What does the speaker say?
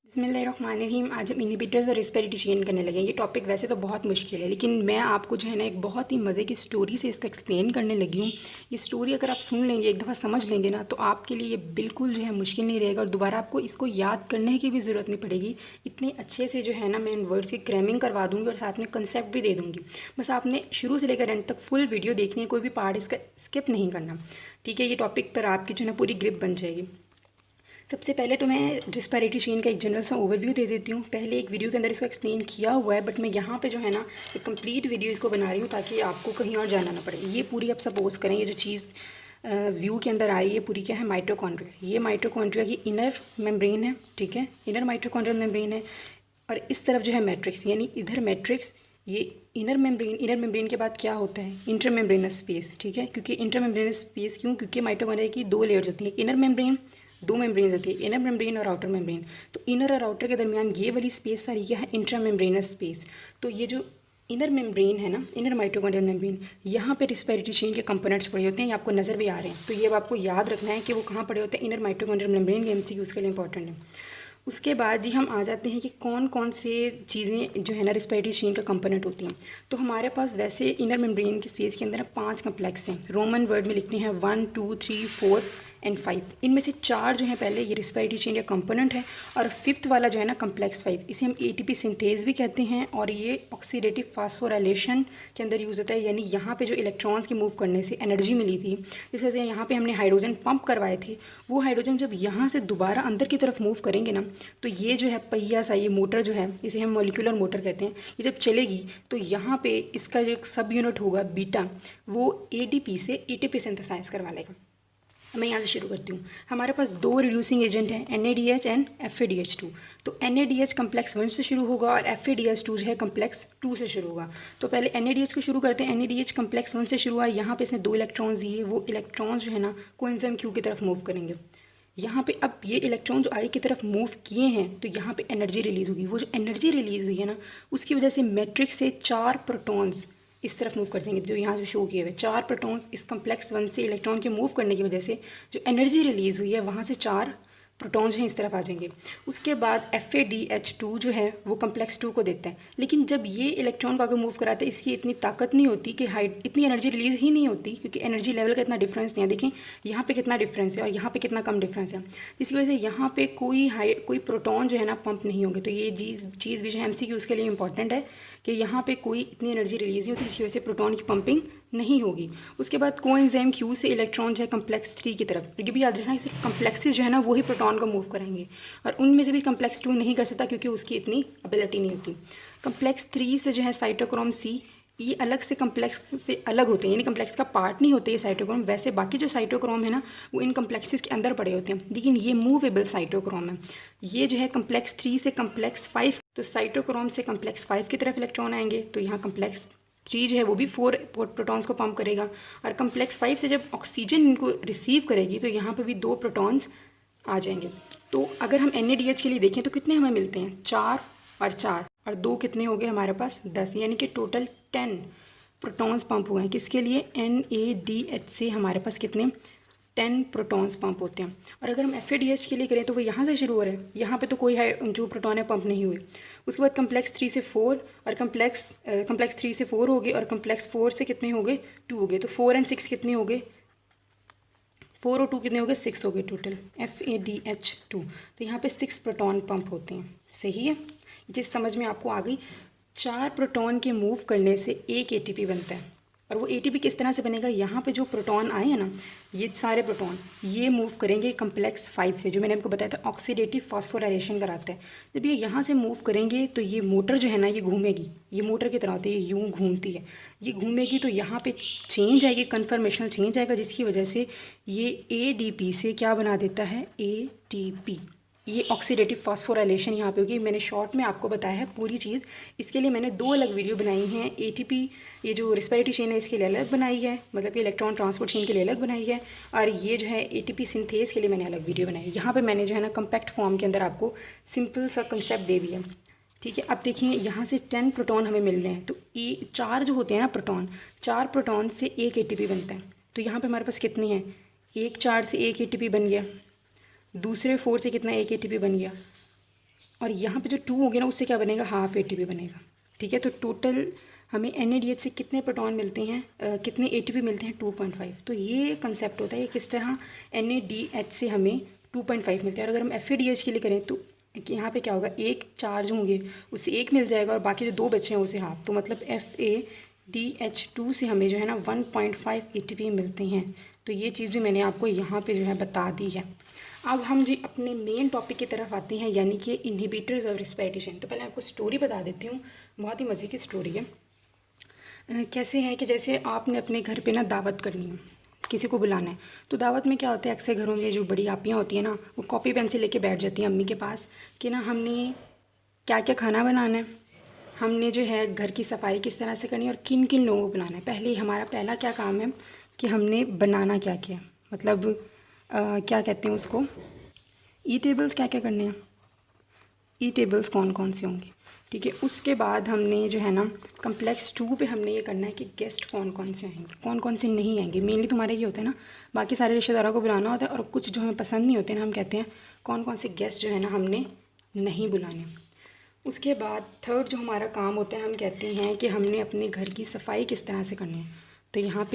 बिस्मिल्लाहिर्रहमानिर्रहीम। आज हम इनहिबिटर्स और रिस्पिरेटरी चेन करने लगे। ये टॉपिक वैसे तो बहुत मुश्किल है, लेकिन मैं आपको जो है ना एक बहुत ही मज़े की स्टोरी से इसको एक्सप्लेन करने लगी हूँ। ये स्टोरी अगर आप सुन लेंगे, एक दफ़ा समझ लेंगे ना, तो आपके लिए ये बिल्कुल जो है मुश्किल नहीं रहेगा और दोबारा आपको इसको याद करने की भी ज़रूरत नहीं पड़ेगी। इतने अच्छे से जो है ना मैं इन वर्ड्स की क्रैमिंग करवा दूँगी और साथ में कंसेप्ट भी दे दूँगी। बस आपने शुरू से लेकर एंड तक फुल वीडियो देखनी है, कोई भी पार्ट इसका स्किप नहीं करना, ठीक है। ये टॉपिक पर आपकी जो है ना पूरी ग्रिप बन जाएगी। सबसे पहले तो मैं रिस्पिरेटरी चेन का एक जनरल सा ओवरव्यू दे देती हूँ। पहले एक वीडियो के अंदर इसको एक्सप्लेन किया हुआ है, बट मैं यहाँ पे जो है ना एक कंप्लीट वीडियो इसको बना रही हूँ ताकि आपको कहीं और जाना ना पड़े। ये पूरी आप सपोज करें, ये जो चीज़ व्यू के अंदर आ रही है पूरी क्या है, माइटोकॉन्ड्रिया। ये माइटोकॉन्ड्रिया की इनर मेम्ब्रेन है, ठीक है, इनर माइटोकॉन्ड्रियल मेम्ब्रेन है। और इस तरफ जो है मैट्रिक्स, यानी इधर मैट्रिक्स, ये इनर मेम्ब्रेन के बाद क्या होता है, इंटर मेम्ब्रेनस स्पेस, ठीक है। क्योंकि इंटर मेम्ब्रेनस स्पेस क्यों, क्योंकि माइटोकॉन्ड्रिया की दो लेयर्स होती हैं, इनर मेम्ब्रेन, दो मेम्ब्रेन होती है, इनर मेम्ब्रेन और आउटर मेम्ब्रेन। तो इनर और आउटर के दरमियान ये वाली स्पेस सारी क्या है, इंट्रा मेम्ब्रेनस स्पेस। तो ये जो इनर मेम्ब्रेन है ना, इनर माइटोकॉन्ड्रियल मेम्ब्रेन, यहाँ पे रिस्पिरेटरी चेन के कंपोनेंट्स पड़े होते हैं। ये आपको नज़र भी आ रहे हैं, तो ये अब आपको याद रखना है कि वो कहाँ पड़े होते हैं, इनर माइटोकॉन्ड्रियल मेम्ब्रेन के MCQ के लिए इंपॉर्टेंट है। उसके बाद जी हम आ जाते हैं कि कौन कौन से चीज़ें जो है ना रिस्पिरेटरी चेन का कंपोनेंट होती हैं। तो हमारे पास वैसे इनर मेम्ब्रेन की स्पेस के अंदर 5 कम्प्लेक्स हैं। रोमन वर्ड में लिखते हैं 1 2 3 4 एंड 5। इनमें से 4 जो है पहले ये रिस्पिरेटरी चेन का कंपोनेंट है, और 5th वाला जो है ना कम्प्लेक्स 5, इसे हम ATP सिंथेज भी कहते हैं। और ये ऑक्सीडेटिव फास्फोराइलेशन के अंदर यूज़ होता है, यानी यहाँ पे जो इलेक्ट्रॉन्स के मूव करने से एनर्जी मिली थी, जिस वजह से यहाँ पे हमने हाइड्रोजन पंप करवाए थे, वो हाइड्रोजन जब यहाँ से दोबारा अंदर की तरफ मूव करेंगे ना, तो ये जो है पहिया सा, ये मोटर जो है, इसे हम मॉलिक्यूलर मोटर कहते हैं। ये जब चलेगी तो यहाँ पे इसका जो एक सब यूनिट होगा बीटा, वो ADP से ATP सिंथेसाइज करवा लेगा। मैं यहाँ से शुरू करती हूँ। हमारे पास 2 रिड्यूसिंग एजेंट हैं, NADH एंड FADH2। तो NADH कम्प्लेक्स 1 से शुरू होगा और FADH2 जो है कम्प्लेक्स 2 से शुरू होगा। तो पहले NADH को शुरू करते हैं। NADH कम्प्लेक्स 1 से शुरू हुआ, यहाँ पे इसने 2 इलेक्ट्रॉन्स दिए, वो इलेक्ट्रॉन्स जो है ना कोएंजाइम Q की तरफ मूव करेंगे। यहाँ पे अब ये इलेक्ट्रॉन जो आगे की तरफ मूव किए हैं, तो यहाँ पे एनर्जी रिलीज़ होगी। वो जो एनर्जी रिलीज़ हुई है ना, उसकी वजह से मैट्रिक्स से 4 प्रोटॉन्स इस तरफ मूव कर देंगे, जो यहाँ पे शो किए हुए 4 प्रोटॉन्स इस कम्प्लेक्स 1 से इलेक्ट्रॉन के मूव करने की वजह से जो एनर्जी रिलीज़ हुई है, वहाँ से 4 प्रोटॉन्स जो हैं इस तरफ आ जाएंगे। उसके बाद FADH2 जो है वो कम्प्लेक्स 2 को देता है, लेकिन जब ये इलेक्ट्रॉन को आगे मूव कराता है, इसकी इतनी ताकत नहीं होती कि इतनी एनर्जी रिलीज़ ही नहीं होती, क्योंकि एनर्जी लेवल का इतना डिफरेंस नहीं है। देखें यहाँ पे कितना डिफरेंस है और यहाँ पे कितना कम डिफरेंस है, जिसकी वजह से यहाँ पे कोई प्रोटॉन जो है ना पंप नहीं होंगे। तो ये चीज़ भी जो है MCQ उसके लिए इंपॉर्टेंट है कि यहाँ पे कोई इतनी एनर्जी रिलीज़ नहीं होती, जिसकी वजह से प्रोटॉन की पंपिंग नहीं होगी। उसके बाद कोएंजाइम Q से इलेक्ट्रॉन जो है कम्प्लेक्स 3 की तरफ, ये भी याद रखना कि सिर्फ कम्प्लेक्सेस जो है ना वही प्रोटॉन को मूव करेंगे, और उनमें से भी कम्प्लेक्स 2 नहीं कर सकता क्योंकि उसकी इतनी एबिलिटी नहीं होती। कम्प्लेक्स 3 से जो है साइटोक्रोम C, ये अलग से कम्प्लेक्स से अलग होते हैं, यानी कम्प्लेक्स का पार्ट नहीं होते ये साइटोक्रोम। वैसे बाकी जो साइटोक्रोम है ना वो इन कम्प्लेक्सेस के अंदर पड़े होते हैं, लेकिन ये मूवेबल साइटोक्रोम है। ये जो है कम्प्लेक्स 3 से कम्प्लेक्स 5, तो साइटोक्रोम से कम्प्लेक्स 5 की तरफ इलेक्ट्रॉन आएंगे, तो यहाँ कम्प्लेक्स 3 जो है वो भी 4 प्रोटॉन्स को पंप करेगा। और कम्प्लेक्स 5 से जब ऑक्सीजन इनको रिसीव करेगी, तो यहाँ पर भी 2 प्रोटॉन्स आ जाएंगे। तो अगर हम NADH के लिए देखें तो कितने हमें मिलते हैं, 4 और 4 और 2 कितने हो गए हमारे पास, 10, यानी कि टोटल 10 प्रोटॉन्स पंप हुए हैं। किसके लिए, NADH से हमारे पास कितने, 10 प्रोटॉन्स पंप होते हैं। और अगर हम FADH के लिए करें तो वो यहाँ से शुरू हो रहे हैं, यहाँ पे तो कोई जो प्रोटॉन है पंप नहीं हुए। उसके बाद कम्प्लेक्स 3 से 4, और कम्प्लेक्स 3 से 4 हो गए, और कम्प्लेक्स 4 से कितने हो गए, 2 हो गए। तो 4 एंड 6 कितने हो गए, 4 और 2 कितने हो गए, 6 हो गए टोटल, FADH2। तो यहाँ पे 6 प्रोटॉन पंप होते हैं, सही है। जिस समझ में आपको आ गई, 4 प्रोटॉन के मूव करने से एक ATP बनता है। और वो ATP किस तरह से बनेगा, यहाँ पे जो प्रोटॉन आए हैं ना, ये सारे प्रोटॉन ये मूव करेंगे कम्प्लेक्स 5 से, जो मैंने आपको बताया था ऑक्सीडेटिव फास्फोराइलेशन कराता है। जब ये यहाँ से मूव करेंगे तो ये मोटर जो है ना ये घूमेगी, ये मोटर की तरह होती है, ये यूँ घूमती है, ये घूमेगी, तो यहाँ पे चेंज आएगी, कन्फर्मेशनल चेंज आएगा, जिसकी वजह से ये ADP से क्या बना देता है, ATP। ये ऑक्सीडेटिव फास्फोराइलेशन यहाँ पे होगी। मैंने शॉर्ट में आपको बताया है पूरी चीज़, इसके लिए मैंने 2 अलग वीडियो बनाई हैं। ATP ये जो रिस्पिरेटरी चेन है इसके लिए अलग बनाई है, मतलब कि इलेक्ट्रॉन ट्रांसपोर्ट चेन के लिए अलग बनाई है, और ये जो है ATP सिंथेज के लिए मैंने अलग वीडियो बनाई है। यहाँ पर मैंने जो है ना कम्पैक्ट फॉर्म के अंदर आपको सिंपल सा कंसेप्ट दे दिया, ठीक है। अब देखिए यहाँ से 10 प्रोटॉन हमें मिल रहे हैं, तो 4 जो होते हैं ना प्रोटॉन, 4 प्रोटॉन से एक ATP बनता है। तो यहाँ पर हमारे पास कितनी है, एक 4 से एक ATP बन गया, दूसरे 4 से कितना, एक ATP बन गया, और यहाँ पे जो 2 हो गया ना, उससे क्या बनेगा, हाफ ATP बनेगा। ठीक है, तो टोटल हमें NADH से कितने प्रोटॉन मिलते हैं, कितने ATP मिलते हैं, 2.5। तो ये कंसेप्ट होता है किस तरह NADH से हमें 2.5 मिलते हैं। और अगर हम FADH के लिए करें तो यहाँ पे क्या होगा, एक चार्ज होंगे उससे 1 मिल जाएगा और बाकी जो 2 बचे हैं उसे हाफ। तो मतलब FADH2 से हमें जो है ना 1.5 ATP मिलते हैं। तो ये चीज़ भी मैंने आपको यहाँ पे जो है बता दी है। अब हम जी अपने मेन टॉपिक की तरफ आते हैं, यानी कि इनहिबिटर्स ऑफ रिस्पिरेशन। तो पहले आपको स्टोरी बता देती हूँ, बहुत ही मज़े की स्टोरी है। कैसे है कि जैसे आपने अपने घर पे ना दावत करनी है, किसी को बुलाना है, तो दावत में क्या होता है, अक्सर घरों में जो बड़ी आपियाँ होती हैं ना, वो कॉपी पेंसिल लेके बैठ जाती हैं अम्मी के पास कि ना हमने क्या क्या खाना बनाना है, हमने जो है घर की सफाई किस तरह से करनी है और किन किन लोगों को बुलाना है। पहले हमारा पहला क्या काम है कि हमने बनाना क्या क्या, मतलब क्या कहते हैं उसको, ईटेबल्स क्या क्या करने हैं, ईटेबल्स कौन कौन से होंगे। ठीक है, उसके बाद हमने जो है ना कम्प्लेक्स 2 पे हमने ये करना है कि गेस्ट कौन कौन से आएंगे, कौन कौन से नहीं आएंगे। मेनली तुम्हारे ये होता है ना, बाकी सारे रिश्तेदारों को बुलाना होता है और कुछ जो हमें पसंद नहीं होते ना, हम कहते हैं कौन कौन से गेस्ट जो है ना हमने नहीं बुलाने। उसके बाद थर्ड जो हमारा काम होता है, हम कहते हैं कि हमने अपने घर की सफाई किस तरह से करनी है। तो यहाँ पे